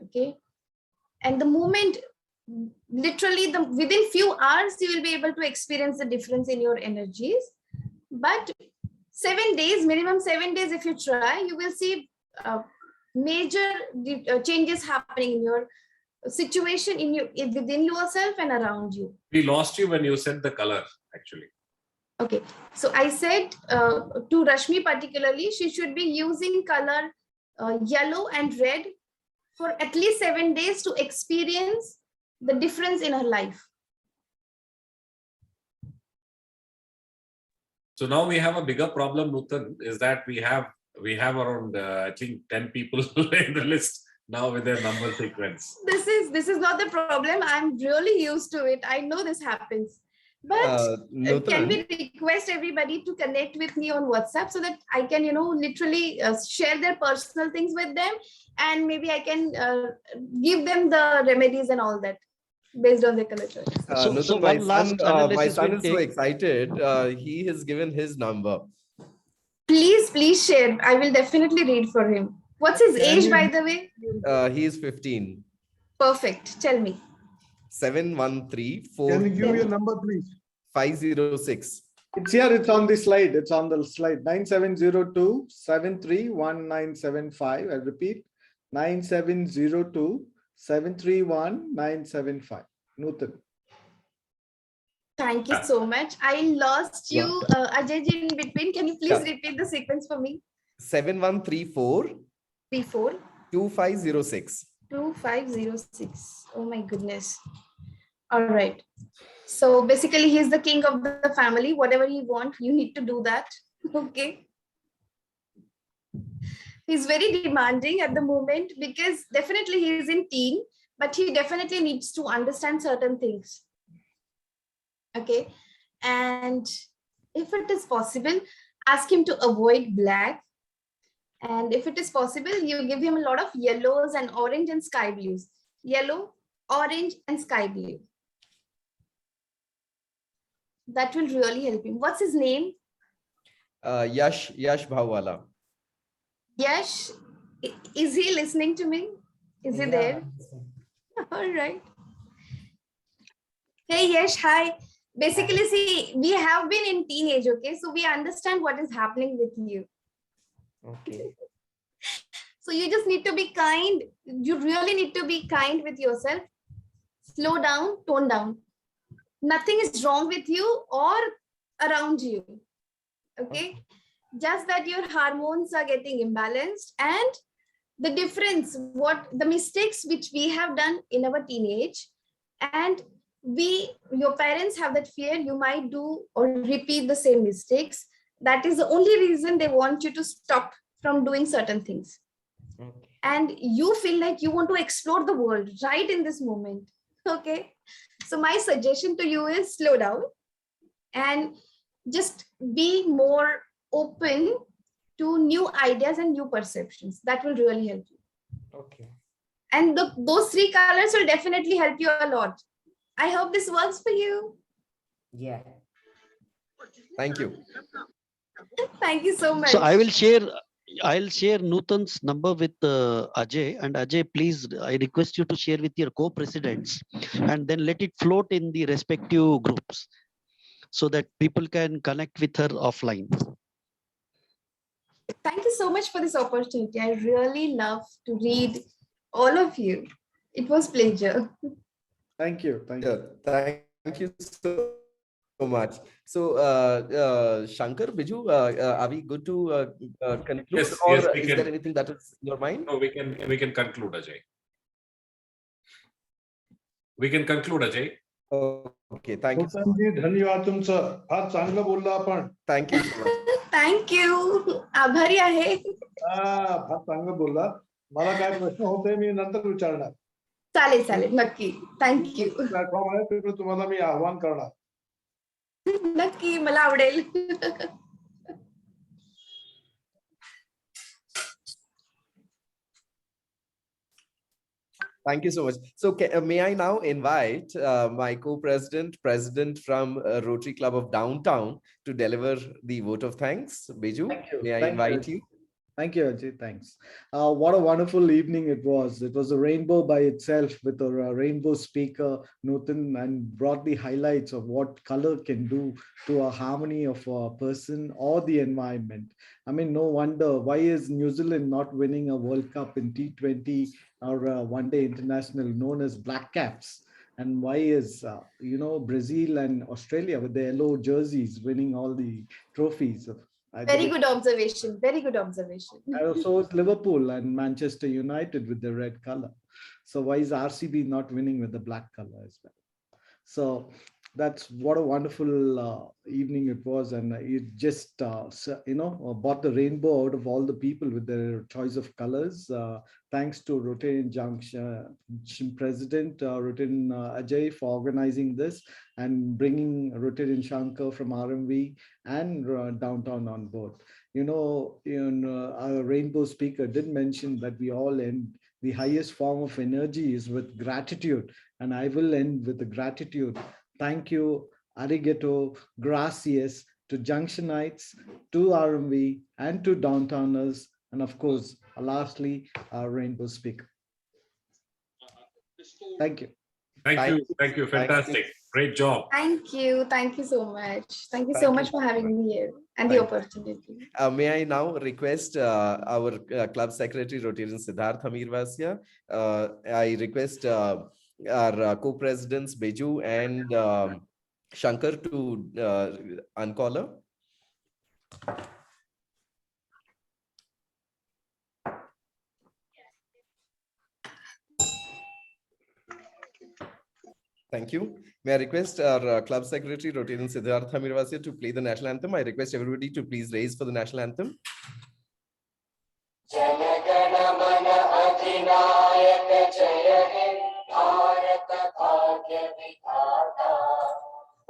Okay. And the moment, literally within few hours, you will be able to experience the difference in your energies. But 7 days, minimum 7 days, if you try, you will see major changes happening in your situation within yourself and around you. We lost you when you said the color, actually. Okay, so I said to Rashmi particularly, she should be using color yellow and red for at least 7 days to experience the difference in her life. So now we have a bigger problem, Nutan, is that we have around I think 10 people in the list now with their number sequence. This is not the problem. I'm really used to it. I know this happens. But can we request everybody to connect with me on WhatsApp so that I can, literally share their personal things with them, and maybe I can give them the remedies and all that based on their color choice. My son is so excited. He has given his number. Please share. I will definitely read for him. What's his age, by the way? He is 15. Perfect. Tell me. 7134. Can you give your number, please? 506. It's here. It's on the slide. It's on the slide. 9702-731975. I repeat, 9702-731975. Nutan. Thank you so much. I lost you, Ajay ji, in between. Can you please repeat the sequence for me? 7134. 2506. 2506. Oh my goodness. All right. So basically, he's the king of the family. Whatever he wants, you need to do that. Okay. He's very demanding at the moment because definitely he is in teen, but he definitely needs to understand certain things. Okay. And if it is possible, ask him to avoid black. And if it is possible, you give him a lot of yellows and orange and sky blues. Yellow, orange, and sky blue. That will really help him. What's his name? Yash Bhawala. Yash, is he listening to me? Is he there? All right. Hey, Yash, hi. Basically, see, we have been in teenage, okay? So we understand what is happening with you. Okay. So you just need to be kind. You really need to be kind with yourself. Slow down, tone down. Nothing is wrong with you or around you. Okay? Just that your hormones are getting imbalanced, and the difference, what the mistakes which we have done in our teenage, and your parents have that fear you might do or repeat the same mistakes. That is the only reason they want you to stop from doing certain things. Okay. And you feel like you want to explore the world right in this moment. Okay. So my suggestion to you is slow down and just be more open to new ideas and new perceptions. That will really help you. Okay. And those 3 colors will definitely help you a lot. I hope this works for you. Yeah. Thank you. Thank you so much. So I'll share Nutan's number with Ajay, and Ajay, please, I request you to share with your co-presidents and then let it float in the respective groups so that people can connect with her offline. Thank you so much for this opportunity. I really love to read all of you. It was pleasure. Thank you. Thank you. Thank you so much. So, Shankar, Biju, are we good to conclude, Yes, or yes, we is can. there anything that is in your mind? No, we can conclude, Ajay. We can conclude, Ajay. Okay, thank you. जी धन्यवाद तुमचं. फार चांगलं बोलला आपण. Thank you so much. Thank you. आभारी आहे. फार चांगलं बोलला. मला काय प्रश्न होते मी नंतर विचारणार. चालेल चालेल नक्की. Thank you. प्लॅटफॉर्म आहे तिकडे तुम्हाला मी आव्हान करणार. नक्की मला आवडेल. Thank you so much. So may I now invite my president from Rotary Club of Downtown to deliver the vote of thanks. Biju, may I invite you? Thank you, Ajay. Thanks. What a wonderful evening it was. It was a rainbow by itself with a rainbow speaker, Nutan, and brought the highlights of what color can do to a harmony of a person or the environment. I mean, no wonder why is New Zealand not winning a World Cup in T20 or One Day International known as Black Caps? And why is, Brazil and Australia with their yellow jerseys winning all the trophies? Very good observation. Very good observation. So is Liverpool and Manchester United with the red color. So why is RCB not winning with the black color as well? So that's what a wonderful evening it was, and it just brought the rainbow out of all the people with their choice of colors. Thanks to Rotarian Junction President Rotarian Ajay for organizing this and bringing Rotarian Shankar from RMV and Downtown on board. Our rainbow speaker did mention that we all end the highest form of energy is with gratitude, and I will end with the gratitude. Thank you, arigato, gracias to Junctionites, to RMV, and to Downtowners, and of course, lastly, our rainbow speaker. Thank you. Thank you. Fantastic. Great job. Thank you. Thank you so much. Thank you so much for having me here and the opportunity. May I now request our club secretary, Rotarian Siddharth Amirvasia. I request our co-presidents, Beju and Shankar to uncall her. Thank you. May I request our club secretary, Rotarian Siddharth Amirvasia, to play the national anthem. I request everybody to please raise for the national anthem.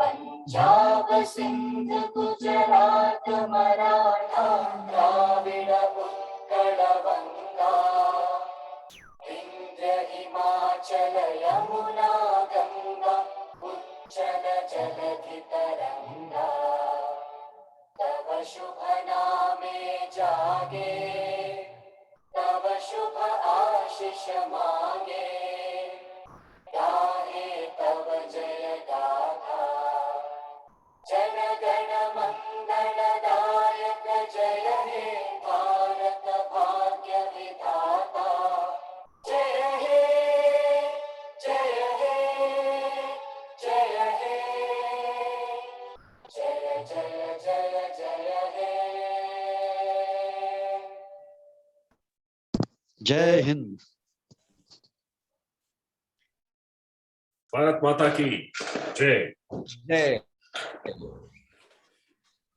Punjab Sindh Gujarat Maratha Dravid Utkal Ganga Vindhya Himachal Yamuna Ganga उच्चल जलधि Tharanga Jai Hind. Bharat Mata ki Jai. Jai.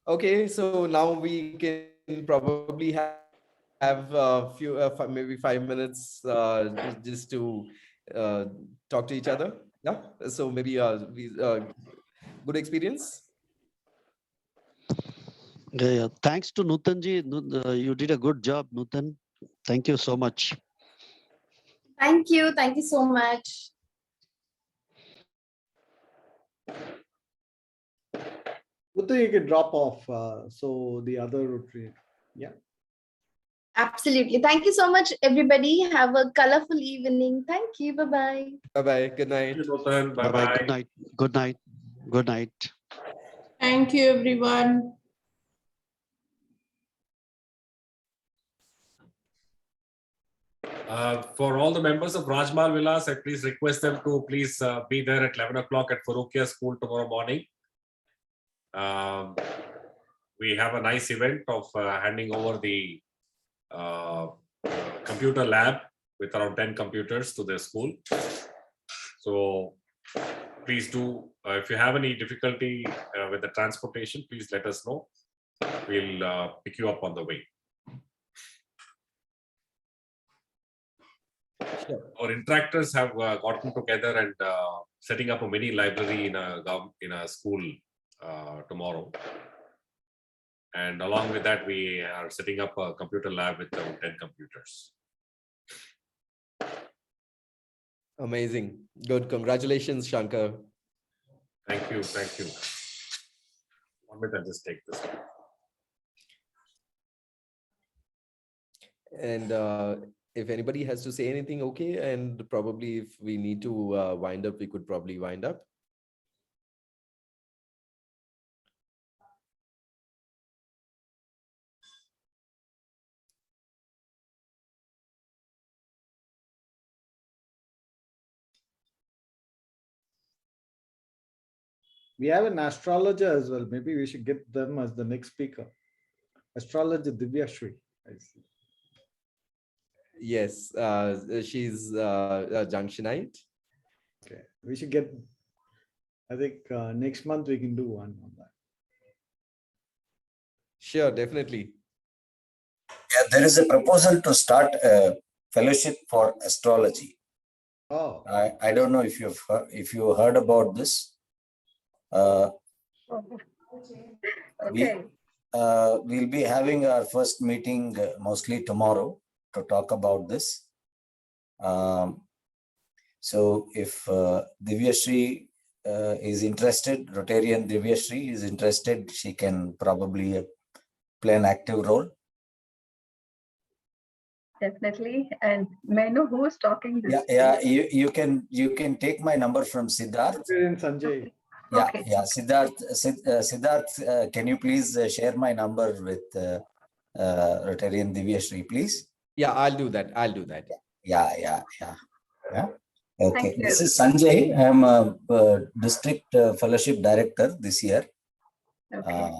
Okay, so now we can probably have a few, maybe 5 minutes just to talk to each other. Yeah, so maybe good experience. Yeah. Thanks to Nutan ji. You did a good job, Nutan. Thank you so much. Thank you. Thank you so much. Nutan, you can drop off. So the other Rotary. Yeah. Absolutely. Thank you so much, everybody. Have a colorful evening. Thank you. Bye-bye. Bye-bye. Good night. Bye Bye bye. Good night. Good night. Good night. Thank you, everyone. For all the members of Rajmal Vilas, I please request them to please be there at 11 o'clock at Farukia School tomorrow morning. We have a nice event of handing over the computer lab with around 10 computers to the school. So please do, if you have any difficulty with the transportation, please let us know. We'll pick you up on the way. Sure. Our interactors have gotten together and setting up a mini library in a school tomorrow. And along with that, we are setting up a computer lab with 10 computers. Amazing. Good. Congratulations, Shankar. Thank you. Thank you. 1 minute, I'll just take this one. And if anybody has to say anything, okay. And probably if we need to wind up, we could probably wind up. We have an astrologer as well. Maybe we should get them as the next speaker. Astrologer Divya Shri. I see. Yes, she's a Junctionite. Okay, we should get. I think next month we can do one on that. Sure, definitely. Yeah, there is a proposal to start a fellowship for astrology. Oh, I don't know if you heard about this. We'll be having our first meeting mostly tomorrow to talk about this. So if Divya Shri is interested, Rotarian Divya Shri is interested, she can probably play an active role. Definitely. And may I know who is talking this? Yeah, you can take my number from Siddharth. Sanjay. Yeah, Okay. yeah, Siddharth, can you please share my number with Rotarian Divya Shri, please? Yeah, I'll do that. I'll do that. Yeah. Okay, Thank you. this is Sanjay. I'm a district fellowship director this year. Okay.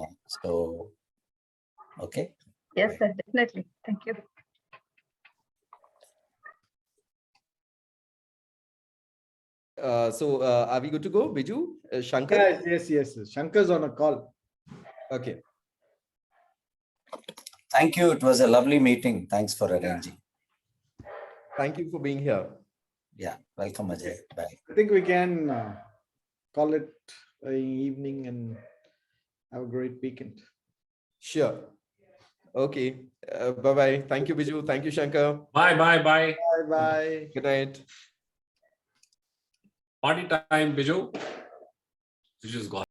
So, okay. Yes, sir, definitely. Thank you. So are we good to go, Biju? Shankar? Yes. Shankar's on a call. Okay. Thank you. It was a lovely meeting. Thanks for arranging. Thank you for being here. Yeah, welcome, Ajay. Bye. I think we can call it an evening and have a great weekend. Sure. Okay. Bye-bye. Thank you, Biju. Thank you, Shankar. Bye. Bye. Good night. Party time, Biju. Biju's gone.